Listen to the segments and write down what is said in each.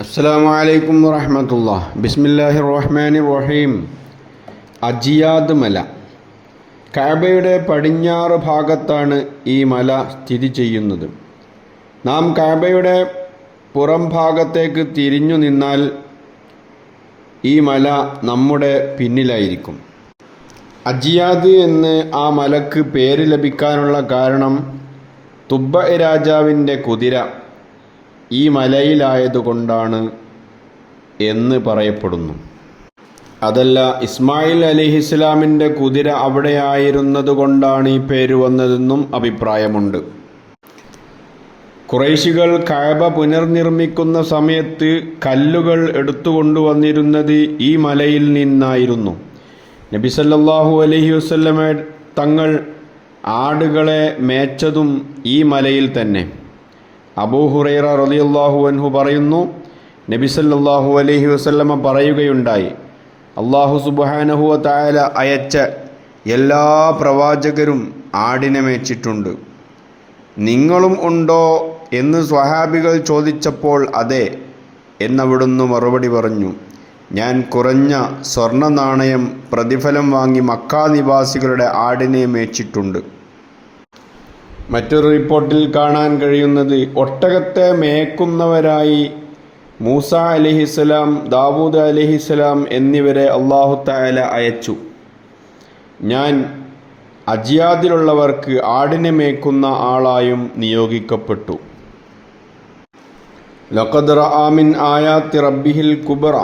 അസ്സലാമു അലൈക്കും വറഹ്മത്തുള്ളാഹി. ബിസ്മില്ലാഹിർ റഹ്മാനിർ റഹീം. അജിയാദ് മല. കഅബയുടെ പടിഞ്ഞാറ് ഭാഗത്താണ് ഈ മല സ്ഥിതി ചെയ്യുന്നത്. നാം കഅബയുടെ പുറം ഭാഗത്തേക്ക് തിരിഞ്ഞു നിന്നാൽ ഈ മല നമ്മുടെ പിന്നിലായിരിക്കും. അജിയാദ് എന്ന് ആ മലക്ക് പേര് ലഭിക്കാനുള്ള കാരണം തുബ്ബ രാജാവിൻ്റെ കുതിര ഈ മലയിലായതുകൊണ്ടാണ് എന്ന് പറയപ്പെടുന്നു. അതല്ല, ഇസ്മായിൽ അലൈഹിസ്സലാമിൻ്റെ കുതിര അവിടെയായിരുന്നതുകൊണ്ടാണ് ഈ പേര് വന്നതെന്നും അഭിപ്രായമുണ്ട്. ഖുറൈശികൾ കഅബ പുനർനിർമ്മിക്കുന്ന സമയത്ത് കല്ലുകൾ എടുത്തുകൊണ്ടുവന്നിരുന്നത് ഈ മലയിൽ നിന്നായിരുന്നു. നബി സല്ലല്ലാഹു അലൈഹി വസല്ലമ തങ്ങൾ ആടുകളെ മേച്ചതും ഈ മലയിൽ തന്നെ. അബൂ ഹുറൈറ റളിയല്ലാഹു അൻഹു പറയുന്നു, നബി സല്ലല്ലാഹു അലൈഹി വസല്ലമ പറയുകയുണ്ടായി, അല്ലാഹു സുബ്ഹാനഹു വ തആല അയച്ച എല്ലാ പ്രവാചകരും ആടിനെ മേച്ചിട്ടുണ്ട്. നിങ്ങളും ഉണ്ടോ എന്ന് സ്വഹാബികൾ ചോദിച്ചപ്പോൾ അതെ എന്നവിടുന്ന് മറുപടി പറഞ്ഞു, ഞാൻ കുറഞ്ഞ സ്വർണ്ണ നാണയം പ്രതിഫലം വാങ്ങി മക്കാ നിവാസികളുടെ ആടിനെ മേച്ചിട്ടുണ്ട്. മറ്റൊരു റിപ്പോർട്ടിൽ കാണാൻ കഴിയുന്നത്, ഒട്ടകത്തെ മേക്കുന്നവരായി മൂസ അലൈഹിസ്സലാം, ദാവൂദ് അലൈഹിസ്സലാം എന്നിവരെ അല്ലാഹു തആല അയച്ചു. ഞാൻ അജിയാദിലുള്ളവർക്ക് ആടിനെ മേക്കുന്ന ആളായും നിയോഗിക്കപ്പെട്ടു. ലഖദ് റഅ മിൻ ആയാത്തി റബ്ബിഹിൽ കുബ്ര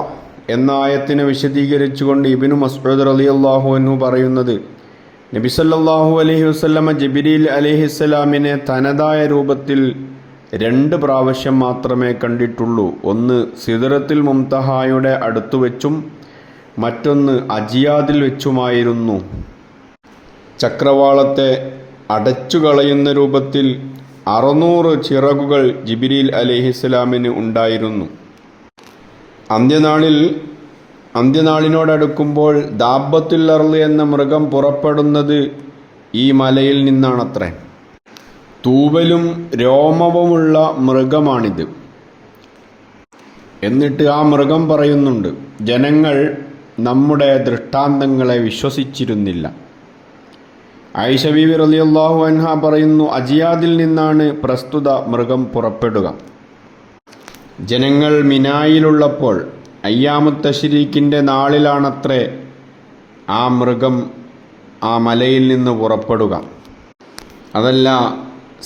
എന്ന ആയത്തിനെ വിശദീകരിച്ചുകൊണ്ട് ഇബ്നു മസ്ഊദ് റളിയല്ലാഹു അൻഹു പറയുന്നത്, നബി സല്ലല്ലാഹു അലൈഹി വസല്ലമ ജിബ്രീൽ അലൈഹിസ്സലാമിനെ തനതായ രൂപത്തിൽ 2 പ്രാവശ്യം മാത്രമേ കണ്ടിട്ടുള്ളൂ. ഒന്ന് സിദ്റത്തുൽ മുംതഹായുടെ അടുത്തു വെച്ചും മറ്റൊന്ന് അജിയാദിൽ വെച്ചുമായിരുന്നു. ചക്രവാളത്തെ അടച്ചു കളയുന്ന രൂപത്തിൽ 600 ചിറകുകൾ ജിബ്രീൽ അലൈഹിസ്സലാമിന് ഉണ്ടായിരുന്നു. അന്ത്യനാളിനോടടുക്കുമ്പോൾ ദാബത്തുൽ അർള് എന്ന മൃഗം പുറപ്പെടുന്നത് ഈ മലയിൽ നിന്നാണത്രേ. തൂവലും രോമവുമുള്ള മൃഗമാണിത്. എന്നിട്ട് ആ മൃഗം പറയുന്നുണ്ട്, ജനങ്ങൾ നമ്മുടെ ദൃഷ്ടാന്തങ്ങളെ വിശ്വസിച്ചിരുന്നില്ല. ആയിഷ ബീവി റളിയല്ലാഹു അൻഹ പറയുന്നു, അജിയാദിൽ നിന്നാണ് പ്രസ്തുത മൃഗം പുറപ്പെടുക. ജനങ്ങൾ മിനായിലുള്ളപ്പോൾ അയ്യാമുത്ത് തശ്രീക്കിൻ്റെ നാളിലാണത്രേ ആ മൃഗം ആ മലയിൽ നിന്ന് പുറപ്പെടുക. അതല്ല,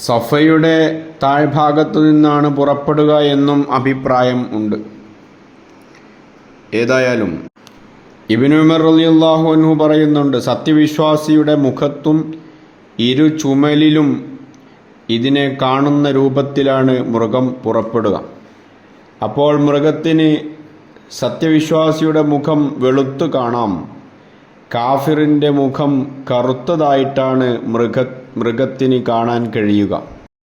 സഫയുടെ താഴ്ഭാഗത്തു നിന്നാണ് പുറപ്പെടുക എന്നും അഭിപ്രായം ഉണ്ട്. ഏതായാലും ഇബ്നു ഉമർ റളിയല്ലാഹു അൻഹു പറയുന്നുണ്ട്, സത്യവിശ്വാസിയുടെ മുഖത്തും ഇരു ചുമലിലും ഇതിനെ കാണുന്ന രൂപത്തിലാണ് മൃഗം പുറപ്പെടുക. അപ്പോൾ മൃഗത്തിന് സത്യവിശ്വാസിയുടെ മുഖം വെളുത്തു കാണാം, കാഫിറിൻ്റെ മുഖം കറുത്തതായിട്ടാണ് മൃഗത്തിന് കാണാൻ കഴിയുക.